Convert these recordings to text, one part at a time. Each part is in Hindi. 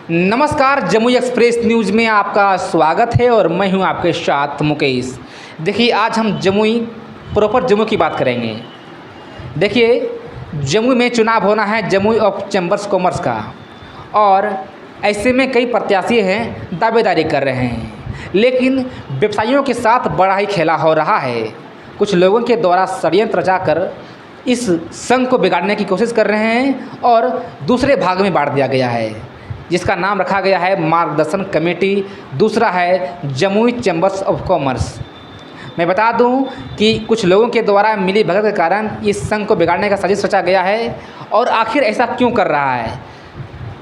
नमस्कार, जमुई एक्सप्रेस न्यूज़ में आपका स्वागत है और मैं हूं आपके साथ मुकेश। देखिए, आज हम जमुई प्रॉपर जमुई की बात करेंगे। देखिए, जमुई में चुनाव होना है जमुई ऑफ चैम्बर्स कॉमर्स का, और ऐसे में कई प्रत्याशी हैं दावेदारी कर रहे हैं, लेकिन व्यवसायियों के साथ बड़ा ही खेला हो रहा है। कुछ लोगों के द्वारा षड्यंत्र रचाकर इस संघ को बिगाड़ने की कोशिश कर रहे हैं और दूसरे भाग में बांट दिया गया है, जिसका नाम रखा गया है मार्गदर्शन कमेटी, दूसरा है जमुई चैम्बर्स ऑफ कॉमर्स। मैं बता दूं कि कुछ लोगों के द्वारा मिली भगत के कारण इस संघ को बिगाड़ने का साजिश रचा गया है। और आखिर ऐसा क्यों कर रहा है,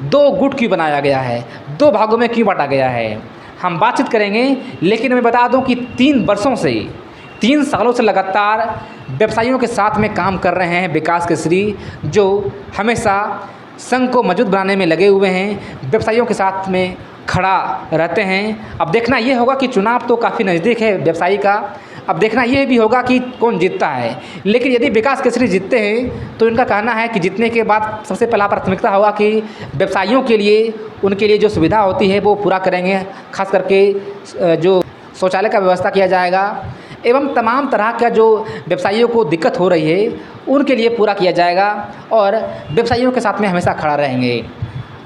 दो गुट क्यों बनाया गया है, दो भागों में क्यों बांटा गया है, हम बातचीत करेंगे। लेकिन मैं बता दूं कि 3 सालों से लगातार व्यवसायियों के साथ में काम कर रहे हैं विकास केसरी, जो हमेशा संघ को मजबूत बनाने में लगे हुए हैं, व्यवसायियों के साथ में खड़ा रहते हैं। अब देखना ये होगा कि चुनाव तो काफ़ी नज़दीक है व्यवसायी का, अब देखना ये भी होगा कि कौन जीतता है। लेकिन यदि विकास केसरी जीतते हैं तो इनका कहना है कि जीतने के बाद सबसे पहला प्राथमिकता होगा कि व्यवसायियों के लिए, उनके लिए जो सुविधा होती है वो पूरा करेंगे। खास करके जो शौचालय का व्यवस्था किया जाएगा एवं तमाम तरह का जो व्यवसायियों को दिक्कत हो रही है उनके लिए पूरा किया जाएगा, और व्यवसायियों के साथ में हमेशा खड़ा रहेंगे।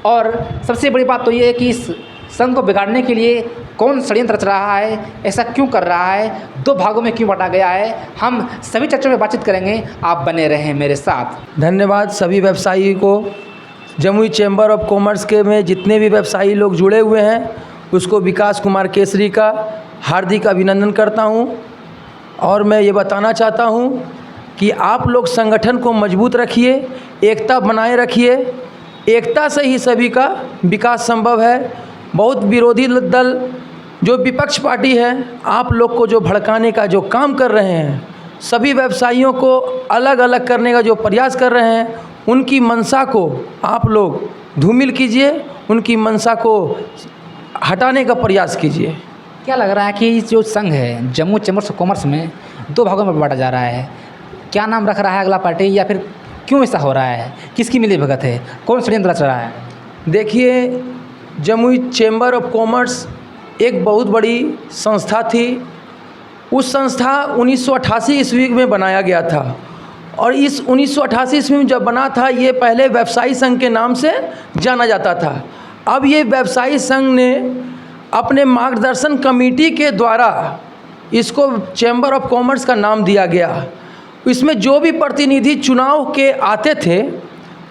और सबसे बड़ी बात तो ये है कि इस संघ को बिगाड़ने के लिए कौन षड्यंत्र रच रहा है, ऐसा क्यों कर रहा है, दो भागों में क्यों बांटा गया है, हम सभी चर्चा में बातचीत करेंगे। आप बने रहें मेरे साथ। धन्यवाद सभी व्यवसायी को। जमुई चैम्बर ऑफ कॉमर्स के में जितने भी व्यवसायी लोग जुड़े हुए हैं उसको विकास कुमार केसरी का हार्दिक अभिनंदन करता हूं। और मैं ये बताना चाहता हूं कि आप लोग संगठन को मजबूत रखिए, एकता बनाए रखिए। एकता से ही सभी का विकास संभव है। बहुत विरोधी दल जो विपक्ष पार्टी है, आप लोग को जो भड़काने का जो काम कर रहे हैं, सभी व्यवसायियों को अलग अलग करने का जो प्रयास कर रहे हैं, उनकी मंशा को आप लोग धूमिल कीजिए, उनकी मंशा को हटाने का प्रयास कीजिए। क्या लग रहा है कि जो संघ है जम्मू चैम्बर्स ऑफ कॉमर्स में दो भागों में बांटा जा रहा है, क्या नाम रख रहा है अगला पार्टी, या फिर क्यों ऐसा हो रहा है, किसकी मिली भगत है, कौन षड्यंत्र रच रहा है? देखिए, जमुई चैम्बर ऑफ कॉमर्स एक बहुत बड़ी संस्था थी। उस संस्था 1988 ईस्वी में बनाया गया था, और इस 1988 ईस्वी में जब बना था ये पहले व्यवसायी संघ के नाम से जाना जाता था। अब ये व्यवसायी संघ ने अपने मार्गदर्शन कमेटी के द्वारा इसको चैम्बर ऑफ कॉमर्स का नाम दिया गया। इसमें जो भी प्रतिनिधि चुनाव के आते थे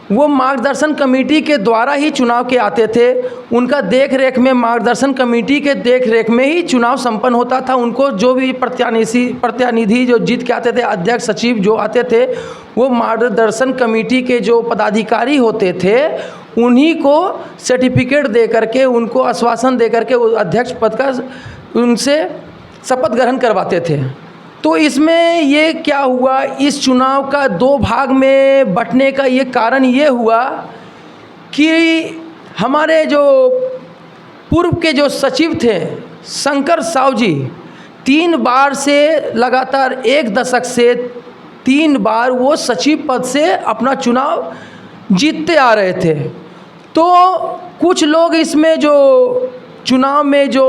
वो मार्गदर्शन कमेटी के द्वारा ही चुनाव के आते थे। उनका देख रेख में, मार्गदर्शन कमेटी के देख रेख में ही चुनाव संपन्न होता था। उनको जो भी प्रतिनिधि जो जीत के आते थे, अध्यक्ष सचिव जो आते थे, वो मार्गदर्शन कमेटी के जो पदाधिकारी होते थे उन्हीं को सर्टिफिकेट दे करके, उनको आश्वासन दे करके अध्यक्ष पद का उनसे शपथ ग्रहण करवाते थे। तो इसमें ये क्या हुआ, इस चुनाव का दो भाग में बंटने का ये कारण ये हुआ कि हमारे जो पूर्व के जो सचिव थे शंकर साव जी, 3 बार से लगातार 1 दशक से 3 बार वो सचिव पद से अपना चुनाव जीतते आ रहे थे। तो कुछ लोग इसमें जो चुनाव में जो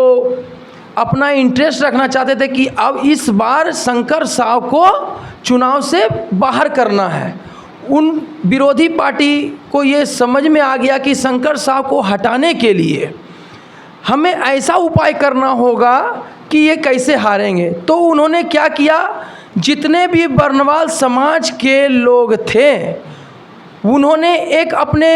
अपना इंटरेस्ट रखना चाहते थे कि अब इस बार शंकर साव को चुनाव से बाहर करना है। उन विरोधी पार्टी को ये समझ में आ गया कि शंकर साव को हटाने के लिए हमें ऐसा उपाय करना होगा कि ये कैसे हारेंगे। तो उन्होंने क्या किया, जितने भी बर्नवाल समाज के लोग थे उन्होंने एक अपने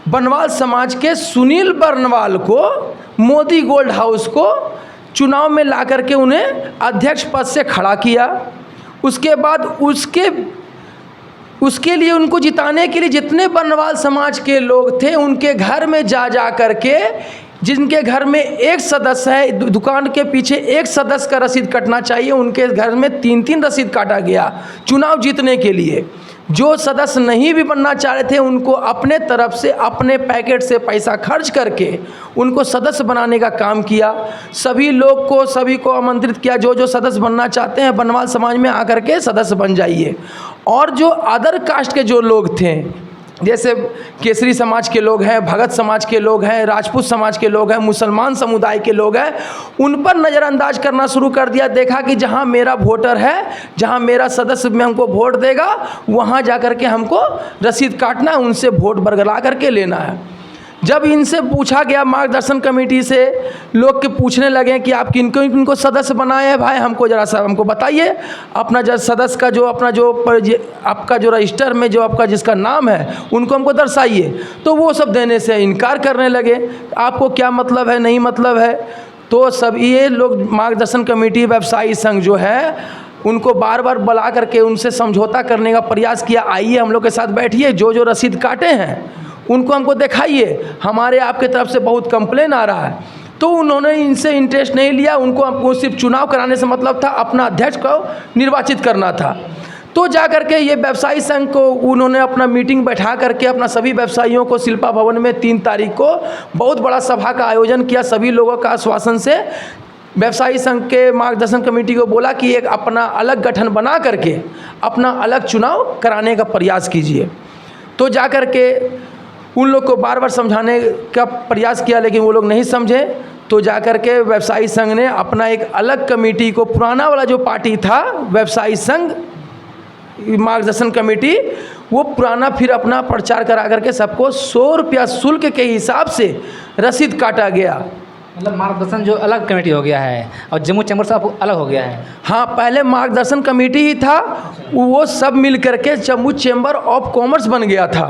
बर्नवाल समाज के सुनील बर्नवाल को, मोदी गोल्ड हाउस को चुनाव में ला करके उन्हें अध्यक्ष पद से खड़ा किया। उसके बाद उसके लिए, उनको जिताने के लिए जितने बर्नवाल समाज के लोग थे उनके घर में जा करके, जिनके घर में एक सदस्य है, दुकान के पीछे एक सदस्य का रसीद कटना चाहिए, उनके घर में 3-3 रसीद काटा गया चुनाव जीतने के लिए। जो सदस्य नहीं भी बनना चाह रहे थे उनको अपने तरफ से, अपने पैकेट से पैसा खर्च करके उनको सदस्य बनाने का काम किया। सभी को आमंत्रित किया, जो सदस्य बनना चाहते हैं बर्नवाल समाज में आकर के सदस्य बन जाइए। और जो अदर कास्ट के जो लोग थे, जैसे केसरी समाज के लोग हैं, भगत समाज के लोग हैं, राजपूत समाज के लोग हैं, मुसलमान समुदाय के लोग हैं, उन पर नज़रअंदाज करना शुरू कर दिया। देखा कि जहां मेरा वोटर है, जहां मेरा सदस्य में हमको वोट देगा, वहां जा कर के हमको रसीद काटना है, उनसे वोट बरगला करके लेना है। जब इनसे पूछा गया, मार्गदर्शन कमेटी से लोग के पूछने लगे कि आप किनको किनको सदस्य बनाए हैं भाई, हमको ज़रा सा हमको बताइए अपना जो सदस्य का जो अपना जो आपका जो रजिस्टर में जो आपका जिसका नाम है उनको हमको दर्शाइए। तो वो सब देने से इनकार करने लगे, आपको क्या मतलब है, नहीं मतलब है। तो सब ये लोग मार्गदर्शन कमेटी व्यवसायी संघ जो है उनको बार बार बुला करके उनसे समझौता करने का प्रयास किया, आइए हम लोग के साथ बैठिए, जो जो रसीद काटे हैं उनको हमको दिखाइए, हमारे आपके तरफ से बहुत कंप्लेन आ रहा है। तो उन्होंने इनसे इंटरेस्ट नहीं लिया, उनको सिर्फ चुनाव कराने से मतलब था, अपना अध्यक्ष को निर्वाचित करना था। तो जा करके ये व्यवसायी संघ को उन्होंने अपना मीटिंग बैठा करके अपना सभी व्यवसायियों को शिल्पा भवन में 3 तारीख को बहुत बड़ा सभा का आयोजन किया। सभी लोगों का आश्वासन से व्यवसायी संघ के मार्गदर्शन कमेटी को बोला कि एक अपना अलग गठन बना करके अपना अलग चुनाव कराने का प्रयास कीजिए। तो जा करके उन लोग को बार बार समझाने का प्रयास किया, लेकिन वो लोग नहीं समझे। तो जाकर के व्यवसायी संघ ने अपना एक अलग कमेटी को, पुराना वाला जो पार्टी था व्यवसायी संघ मार्गदर्शन कमेटी, वो पुराना फिर अपना प्रचार करा करके सबको 100 रुपया शुल्क के हिसाब से रसीद काटा गया। मतलब मार्गदर्शन जो अलग कमेटी हो गया है और जम्मू चैम्बर से अलग हो गया है। हाँ, पहले मार्गदर्शन कमेटी ही था, वो सब मिल करके जम्मू चैम्बर ऑफ कॉमर्स बन गया था।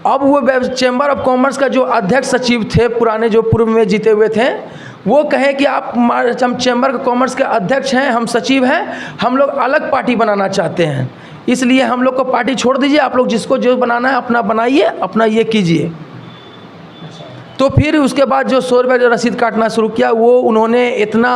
अब वो चैम्बर ऑफ कॉमर्स का जो अध्यक्ष सचिव थे पुराने, जो पूर्व में जीते हुए थे, वो कहे कि आप हम चैम्बर कॉमर्स के अध्यक्ष हैं, हम सचिव हैं, हम लोग अलग पार्टी बनाना चाहते हैं, इसलिए हम लोग को पार्टी छोड़ दीजिए, आप लोग जिसको जो बनाना है अपना बनाइए, अपना ये कीजिए। तो फिर उसके बाद जो 100 रुपये जो रसीद काटना शुरू किया, वो उन्होंने इतना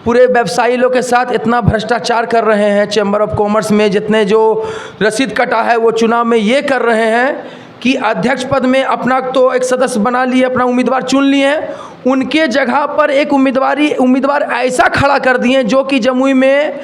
पूरे व्यवसायी लोग के साथ इतना भ्रष्टाचार कर रहे हैं चैम्बर ऑफ कॉमर्स में, जितने जो रसीद कटा है वो चुनाव में ये कर रहे हैं कि अध्यक्ष पद में अपना तो एक सदस्य बना लिए, अपना उम्मीदवार चुन लिए हैं, उनके जगह पर एक उम्मीदवार ऐसा खड़ा कर दिए जो कि जमुई में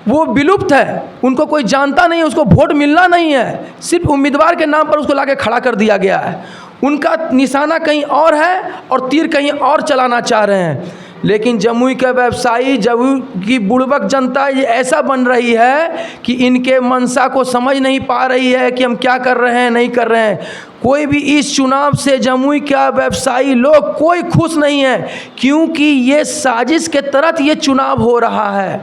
वो विलुप्त है, उनको कोई जानता नहीं है, उसको वोट मिलना नहीं है, सिर्फ उम्मीदवार के नाम पर उसको लाके खड़ा कर दिया गया है। उनका निशाना कहीं और है और तीर कहीं और चलाना चाह रहे हैं। लेकिन जमुई का व्यवसायी, जमुई की बुड़बक जनता ये ऐसा बन रही है कि इनके मंशा को समझ नहीं पा रही है कि हम क्या कर रहे हैं, नहीं कर रहे हैं। कोई भी इस चुनाव से जमुई का व्यवसायी लोग कोई खुश नहीं है, क्योंकि ये साजिश के तहत ये चुनाव हो रहा है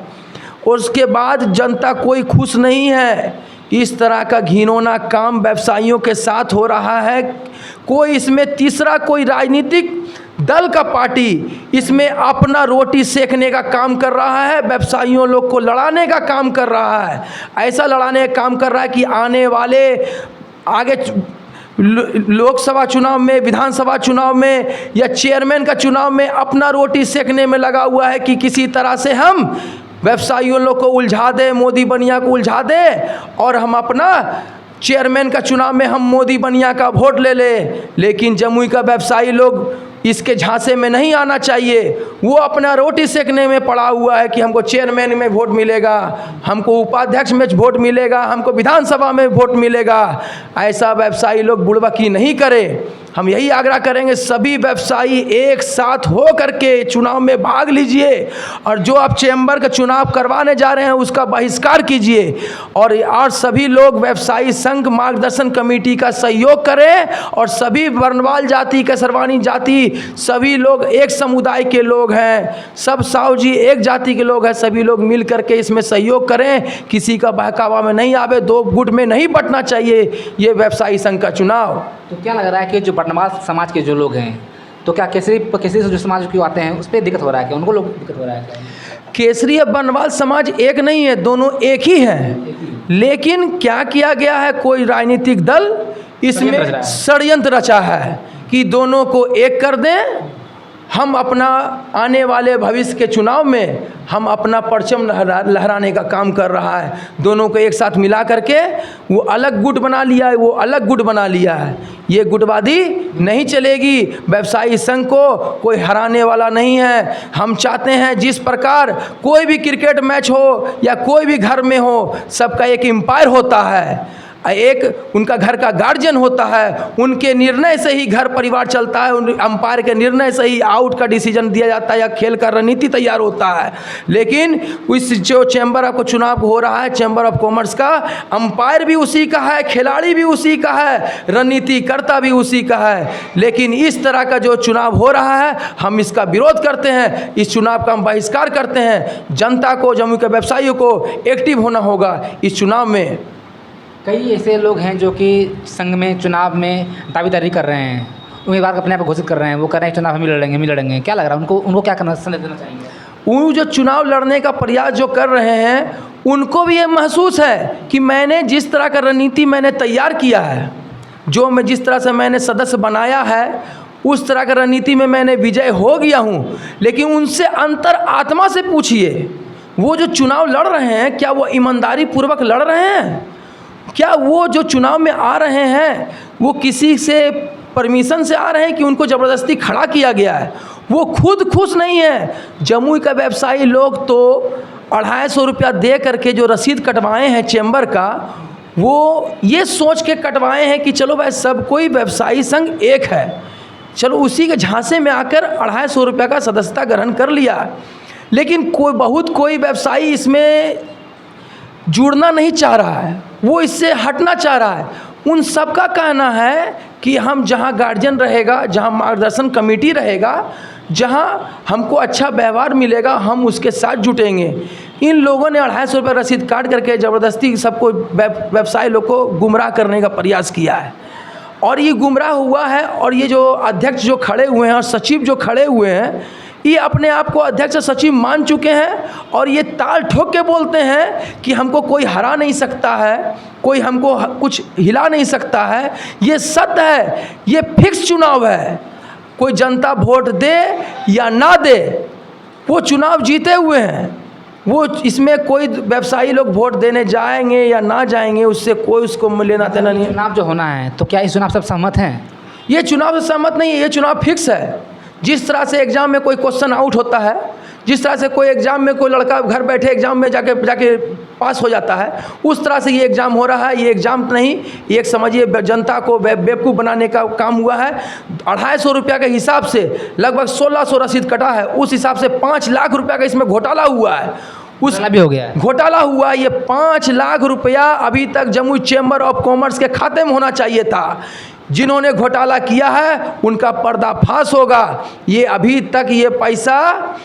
और उसके बाद जनता कोई खुश नहीं है। इस तरह का घिनौना काम व्यवसायियों के साथ हो रहा है। कोई इसमें तीसरा कोई राजनीतिक दल का पार्टी इसमें अपना रोटी सेकने का काम कर रहा है, व्यवसायियों लोग को लड़ाने का काम कर रहा है। ऐसा लड़ाने का काम कर रहा है कि आने वाले आगे लोकसभा चुनाव में, विधानसभा चुनाव में या चेयरमैन का चुनाव में अपना रोटी सेकने में लगा हुआ है कि किसी तरह से हम व्यवसायियों लोग को उलझा दें, मोदी बनिया को उलझा दें और हम अपना चेयरमैन का चुनाव में हम मोदी बनिया का वोट ले लें। लेकिन जमुई का व्यवसायी लोग इसके झांसे में नहीं आना चाहिए। वो अपना रोटी सेकने में पड़ा हुआ है कि हमको चेयरमैन में वोट मिलेगा, हमको उपाध्यक्ष में वोट मिलेगा, हमको विधानसभा में वोट मिलेगा। ऐसा व्यवसायी लोग बुड़बकी नहीं करें। हम यही आग्रह करेंगे, सभी व्यवसायी एक साथ हो करके चुनाव में भाग लीजिए और जो आप चैम्बर का चुनाव करवाने जा रहे हैं उसका बहिष्कार कीजिए और सभी लोग व्यवसायी संघ मार्गदर्शन कमेटी का सहयोग करें और सभी वर्णवाल जाति, कसरवानी जाति, सभी लोग एक समुदाय के लोग हैं, सब साहू जी एक जाति के लोग हैं, सभी लोग मिल करके इसमें सहयोग करें। किसी का बहकावा में नहीं आवे, 2 गुट में नहीं बंटना चाहिए ये व्यवसायी संघ का चुनाव। तो क्या लग रहा है कि जो बटनवाल समाज के जो लोग हैं, तो क्या केसरी से जो समाज के आते हैं उस पर दिक्कत हो रहा है क्या, उनको लोग दिक्कत हो रहा है क्या? केसरी और बनवाल समाज एक नहीं है, दोनों एक ही हैं। लेकिन क्या किया गया है, कोई राजनीतिक दल इसमें षड्यंत्र रचा है कि दोनों को एक कर दें। हम अपना आने वाले भविष्य के चुनाव में हम अपना परचम लहराने का काम कर रहा है। दोनों को एक साथ मिला करके वो अलग गुट बना लिया है, वो अलग गुट बना लिया है। ये गुटवादी नहीं चलेगी। व्यवसायी संघ को कोई हराने वाला नहीं है। हम चाहते हैं जिस प्रकार कोई भी क्रिकेट मैच हो या कोई भी घर में हो, सबका एक एम्पायर होता है। एक उनका घर का गार्जियन होता है, उनके निर्णय से ही घर परिवार चलता है, उन अंपायर के निर्णय से ही आउट का डिसीजन दिया जाता है या खेल का रणनीति तैयार होता है। लेकिन इस जो चैम्बर ऑफ चुनाव हो रहा है चैम्बर ऑफ कॉमर्स का, अंपायर भी उसी का है, खिलाड़ी भी उसी का है, रणनीतिकर्ता भी उसी का है। लेकिन इस तरह का जो चुनाव हो रहा है हम इसका विरोध करते हैं, इस चुनाव का हम बहिष्कार करते हैं। जनता को, जमुई के व्यवसायियों को एक्टिव होना होगा इस चुनाव में। कई ऐसे लोग हैं जो कि संघ में चुनाव में दावेदारी कर रहे हैं, उम्मीदवार अपने आप को घोषित कर रहे हैं, वो कह रहे हैं चुनाव हम ही लड़ेंगे। क्या लग रहा है उनको क्या करना संदेश देना चाहेंगे? वो जो चुनाव लड़ने का प्रयास जो कर रहे हैं उनको भी ये महसूस है कि मैंने जिस तरह का रणनीति मैंने तैयार किया है, जो मैं जिस तरह से मैंने सदस्य बनाया है, उस तरह का रणनीति में मैंने विजय हो गया हूँ। लेकिन उनसे अंतर आत्मा से पूछिए, वो जो चुनाव लड़ रहे हैं क्या वो ईमानदारी पूर्वक लड़ रहे हैं? क्या वो जो चुनाव में आ रहे हैं वो किसी से परमिशन से आ रहे हैं कि उनको ज़बरदस्ती खड़ा किया गया है? वो खुद खुश नहीं है। जमुई का व्यवसायी लोग तो 250 रुपया दे करके जो रसीद कटवाए हैं चैम्बर का, वो ये सोच के कटवाए हैं कि चलो भाई सब कोई व्यवसायी संघ एक है, चलो उसी के झांसे में आकर 250 रुपया का सदस्यता ग्रहण कर लिया। लेकिन कोई व्यवसायी इसमें जुड़ना नहीं चाह रहा है, वो इससे हटना चाह रहा है। उन सब का कहना है कि हम जहां गार्जियन रहेगा, जहां मार्गदर्शन कमेटी रहेगा, जहां हमको अच्छा व्यवहार मिलेगा, हम उसके साथ जुटेंगे। इन लोगों ने 250 रुपये रसीद काट करके ज़बरदस्ती सबको व्यवसाय लोग को गुमराह करने का प्रयास किया है और ये गुमराह हुआ है। और ये जो अध्यक्ष जो खड़े हुए हैं और सचिव जो खड़े हुए हैं, ये अपने आप को अध्यक्ष सचिव मान चुके हैं और ये ताल ठोक के बोलते हैं कि हमको कोई हरा नहीं सकता है, कोई हमको कुछ हिला नहीं सकता है। ये सत्य है, ये फिक्स चुनाव है। कोई जनता वोट दे या ना दे, वो चुनाव जीते हुए हैं। वो इसमें कोई व्यवसायी लोग वोट देने जाएंगे या ना जाएंगे, उससे कोई उसको लेना देना नहीं है। चुनाव जो होना है, तो क्या इस चुनाव से आप सहमत हैं? ये चुनाव से सहमत नहीं है, ये चुनाव फिक्स है। जिस तरह से एग्ज़ाम में कोई क्वेश्चन आउट होता है, जिस तरह से कोई एग्ज़ाम में कोई लड़का घर बैठे एग्ज़ाम में जाके पास हो जाता है, उस तरह से ये एग्ज़ाम हो रहा है। ये एग्ज़ाम नहीं, ये एक समझिए जनता को बेवकूफ़ बनाने का काम हुआ है। 250 रुपया के हिसाब से लगभग 1600 रसीद कटा है, उस हिसाब से 5 लाख रुपया का इसमें घोटाला हुआ है। उस भी हो गया है, घोटाला हुआ। ये 5 लाख रुपया अभी तक जमुई चैम्बर ऑफ कॉमर्स के खाते में होना चाहिए था। जिन्होंने घोटाला किया है उनका पर्दाफाश होगा। ये अभी तक ये पैसा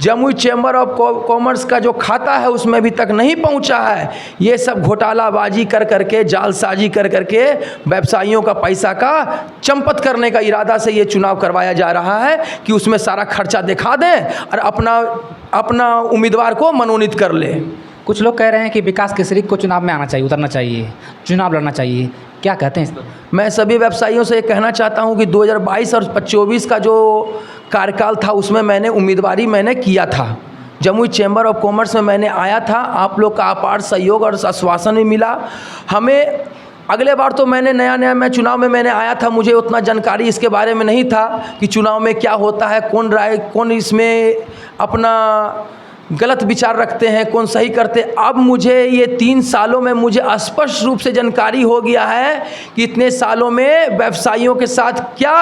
जमुई चैम्बर ऑफ कॉमर्स का जो खाता है उसमें अभी तक नहीं पहुंचा है। ये सब घोटालाबाजी कर करके, जालसाजी कर करके व्यवसायियों का पैसा का चंपत करने का इरादा से ये चुनाव करवाया जा रहा है कि उसमें सारा खर्चा दिखा दें और अपना उम्मीदवार को मनोनीत कर ले। कुछ लोग कह रहे हैं कि विकास केसरी को चुनाव में आना चाहिए, उतरना चाहिए, चुनाव लड़ना चाहिए। क्या कहते हैं इस पर? मैं सभी व्यवसायियों से कहना चाहता हूं कि 2022 और 24 का जो कार्यकाल था उसमें मैंने उम्मीदवारी किया था। जमुई चैम्बर ऑफ कॉमर्स में मैंने आया था, आप लोग का अपार सहयोग और आश्वासन भी मिला हमें। अगले बार तो मैंने नया मैं चुनाव में मैंने आया था, मुझे उतना जानकारी इसके बारे में नहीं था कि चुनाव में क्या होता है, कौन इसमें अपना गलत विचार रखते हैं, कौन सही करते। अब मुझे ये 3 सालों में मुझे स्पष्ट रूप से जानकारी हो गया है कि इतने सालों में व्यवसायियों के साथ क्या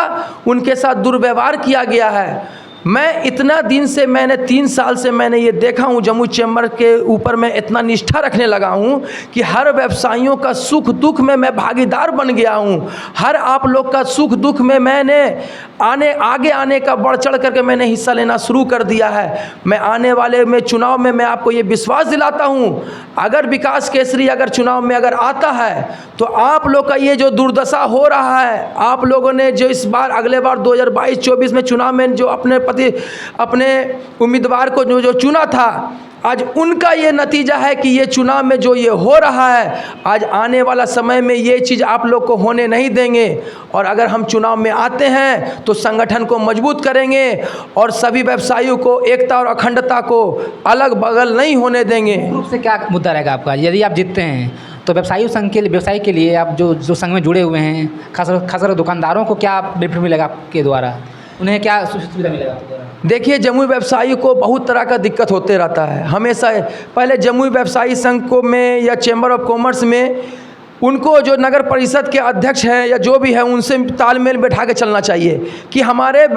उनके साथ दुर्व्यवहार किया गया है। मैं इतना दिन से मैंने 3 साल से मैंने ये देखा हूँ, जमुई चैम्बर के ऊपर मैं इतना निष्ठा रखने लगा हूँ कि हर व्यवसायियों का सुख दुख में मैं भागीदार बन गया हूँ। हर आप लोग का सुख दुख में मैंने आगे आने का बढ़ चढ़ करके मैंने हिस्सा लेना शुरू कर दिया है। मैं आने वाले में चुनाव में मैं आपको ये विश्वास दिलाता हूँ, अगर विकास केसरी अगर चुनाव में अगर आता है तो आप लोग का ये जो दुर्दशा हो रहा है, आप लोगों ने जो इस बार अगले बार 2022-24 में चुनाव में जो अपने उम्मीदवार को जो चुना था, आज उनका ये नतीजा है कि ये चुनाव में जो ये हो रहा है, आज आने वाला समय में ये चीज़ आप लोग को होने नहीं देंगे। और अगर हम चुनाव में आते हैं तो संगठन को मजबूत करेंगे और सभी व्यवसायियों को एकता और अखंडता को अलग बगल नहीं होने देंगे। रूप से क्या मुद्दा रहेगा आपका यदि आप जीतते हैं? तो व्यवसाय के लिए आप जो संघ में जुड़े हुए हैं, खासकर दुकानदारों को क्या बेनिफिट मिलेगा आपके द्वारा? उन्हें क्या सुविधा मिलेगा आपके द्वारा? देखिए, जमुई व्यवसायी को बहुत तरह का दिक्कत होते रहता है हमेशा। पहले जमुई व्यवसायी संघ को में या चैम्बर ऑफ कॉमर्स में उनको जो नगर परिषद के अध्यक्ष हैं या जो भी है उनसे तालमेल बैठा के चलना चाहिए कि हमारे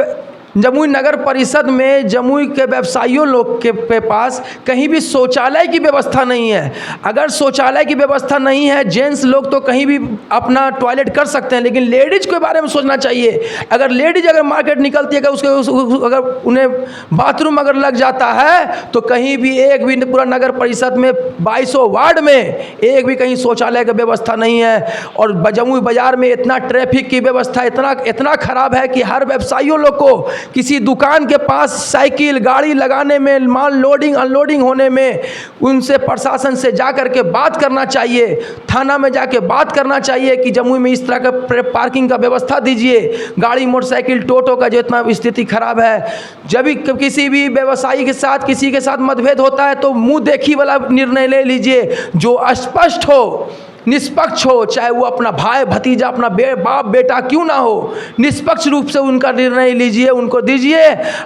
जमुई नगर परिषद में जमुई के व्यवसायियों लोग के पास कहीं भी शौचालय की व्यवस्था नहीं है। अगर शौचालय की व्यवस्था नहीं है, जेंट्स लोग तो कहीं भी अपना टॉयलेट कर सकते हैं, लेकिन लेडीज के बारे में सोचना चाहिए। अगर लेडीज अगर मार्केट निकलती है, अगर उन्हें बाथरूम अगर लग जाता है तो कहीं भी एक भी पूरा नगर परिषद में 2200 वार्ड में एक भी कहीं शौचालय की व्यवस्था नहीं है। और जमुई बाज़ार में इतना ट्रैफिक की व्यवस्था इतना ख़राब है कि हर व्यवसायियों लोग को किसी दुकान के पास साइकिल गाड़ी लगाने में, माल लोडिंग अनलोडिंग होने में उनसे प्रशासन से जा कर के बात करना चाहिए, थाना में जाके बात करना चाहिए कि जमुई में इस तरह का पार्किंग का व्यवस्था दीजिए। गाड़ी मोटरसाइकिल टोटो का जो इतना स्थिति खराब है, जब भी किसी भी व्यवसायी के साथ किसी के साथ मतभेद होता है तो मुंह देखी वाला निर्णय ले लीजिए, जो स्पष्ट हो, निष्पक्ष हो, चाहे वो अपना भाई भतीजा अपना बाप बेटा क्यों ना हो, निष्पक्ष रूप से उनका निर्णय लीजिए, उनको दीजिए।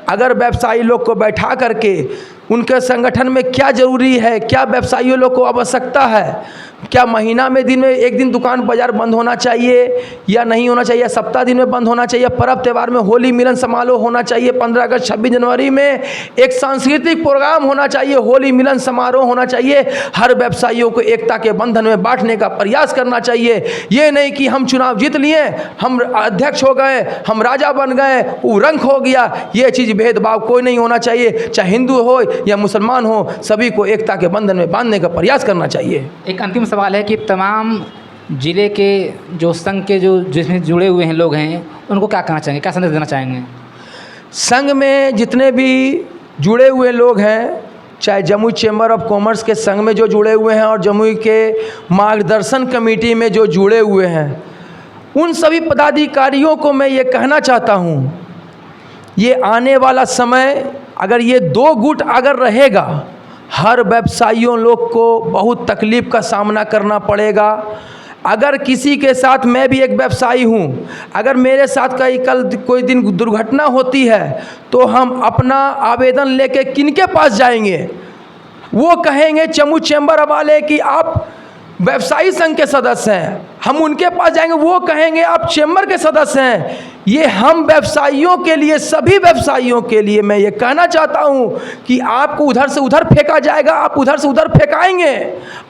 अगर व्यवसायी लोग को बैठा करके उनके संगठन में क्या ज़रूरी है, क्या व्यवसायियों लोग को आवश्यकता है, क्या महीना में दिन में एक दिन दुकान बाज़ार बंद होना चाहिए या नहीं होना चाहिए, सप्ताह दिन में बंद होना चाहिए, पर्व त्यौहार में होली मिलन समारोह होना चाहिए, 15 अगस्त 26 जनवरी में एक सांस्कृतिक प्रोग्राम होना चाहिए, होली मिलन समारोह होना चाहिए। हर व्यवसायियों को एकता के बंधन में बांटने का प्रयास करना चाहिए। ये नहीं कि हम चुनाव जीत लिए, हम अध्यक्ष हो गए, हम राजा बन गए, वो रंक हो गया। ये चीज़ भेदभाव कोई नहीं होना चाहिए, चाहे हिंदू हो या मुसलमान हो, सभी को एकता के बंधन में बांधने का प्रयास करना चाहिए। एक अंतिम सवाल है कि तमाम ज़िले के जो संघ के जो जिसमें जुड़े हुए हैं लोग हैं, उनको क्या कहना चाहेंगे, क्या संदेश देना चाहेंगे? संघ में जितने भी जुड़े हुए लोग हैं, चाहे जमुई चैम्बर ऑफ कॉमर्स के संघ में जो जुड़े हुए हैं और जमुई के मार्गदर्शन कमेटी में जो जुड़े हुए हैं, उन सभी पदाधिकारियों को मैं ये कहना चाहता हूँ, ये आने वाला समय अगर ये 2 गुट अगर रहेगा, हर व्यवसायियों लोग को बहुत तकलीफ़ का सामना करना पड़ेगा। अगर किसी के साथ, मैं भी एक व्यवसायी हूँ, अगर मेरे साथ कल कोई दिन दुर्घटना होती है तो हम अपना आवेदन लेके किनके पास जाएंगे? वो कहेंगे जमुई चैम्बर वाले कि आप व्यवसायी संघ के सदस्य हैं, हम उनके पास जाएंगे, वो कहेंगे आप चैम्बर के सदस्य हैं। ये हम व्यवसायियों के लिए, सभी व्यवसायियों के लिए मैं ये कहना चाहता हूँ कि आपको उधर से उधर फेंका जाएगा, आप उधर से उधर फेंकाएंगे,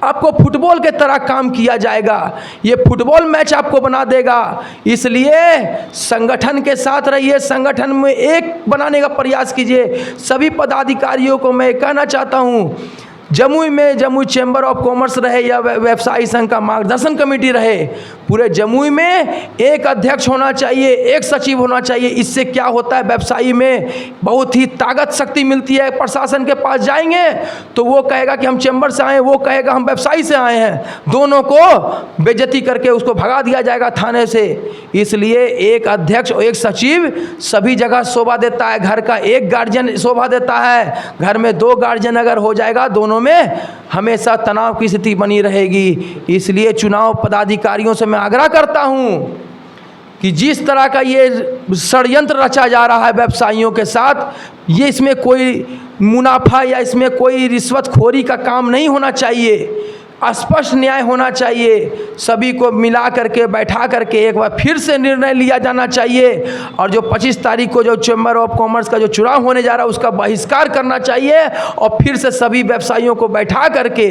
आपको फुटबॉल के तरह काम किया जाएगा, ये फुटबॉल मैच आपको बना देगा। इसलिए संगठन के साथ रहिए, संगठन में एक बनाने का प्रयास कीजिए। सभी पदाधिकारियों को मैं कहना चाहता हूँ, जमुई में जमुई चैम्बर ऑफ कॉमर्स रहे या व्यवसायी संघ का मार्गदर्शन कमेटी रहे, पूरे जमुई में एक अध्यक्ष होना चाहिए, एक सचिव होना चाहिए। इससे क्या होता है, व्यवसायी में बहुत ही ताकत शक्ति मिलती है। प्रशासन के पास जाएंगे तो वो कहेगा कि हम चैम्बर से आए हैं, वो कहेगा हम व्यवसायी से आए हैं, दोनों को बेइज्जती करके उसको भगा दिया जाएगा थाने से। इसलिए एक अध्यक्ष और एक सचिव सभी जगह शोभा देता है, घर का एक गार्जियन शोभा देता है, घर में 2 गार्जियन अगर हो जाएगा, दोनों में हमेशा तनाव की स्थिति बनी रहेगी। इसलिए चुनाव पदाधिकारियों से मैं आग्रह करता हूं कि जिस तरह का ये षड्यंत्र रचा जा रहा है व्यवसायियों के साथ, ये इसमें कोई मुनाफा या इसमें कोई रिश्वतखोरी का काम नहीं होना चाहिए, स्पष्ट न्याय होना चाहिए। सभी को मिला करके बैठा करके एक बार फिर से निर्णय लिया जाना चाहिए और जो 25 तारीख को जो चैम्बर ऑफ कॉमर्स का जो चुनाव होने जा रहा है उसका बहिष्कार करना चाहिए और फिर से सभी व्यवसायियों को बैठा करके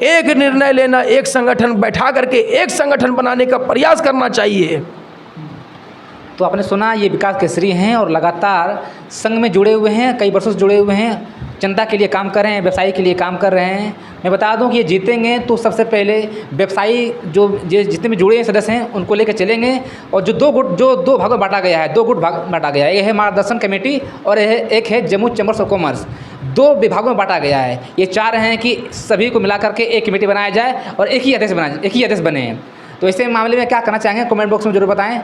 एक निर्णय लेना, एक संगठन बैठा करके एक संगठन बनाने का प्रयास करना चाहिए। तो आपने सुना, ये विकास केसरी हैं और लगातार संघ में जुड़े हुए हैं, कई वर्षों से जुड़े हुए हैं, जनता के लिए काम कर रहे हैं, व्यवसायी के लिए काम कर रहे हैं। मैं बता दूं कि ये जीतेंगे तो सबसे पहले व्यवसायी जो जितने भी जुड़े हैं सदस्य हैं उनको लेकर चलेंगे। और जो 2 भागों में बांटा गया है, 2 गुट बांटा गया है, एक है मार्गदर्शन कमेटी और एक है जमुई चैम्बर्स ऑफ कॉमर्स। 2 विभागों में बांटा गया है। ये चाह रहे हैं कि सभी को मिला करके एक कमेटी बनाया जाए और एक ही अध्यक्ष बने। तो ऐसे मामले में क्या करना चाहेंगे, कमेंट बॉक्स में जरूर बताएं।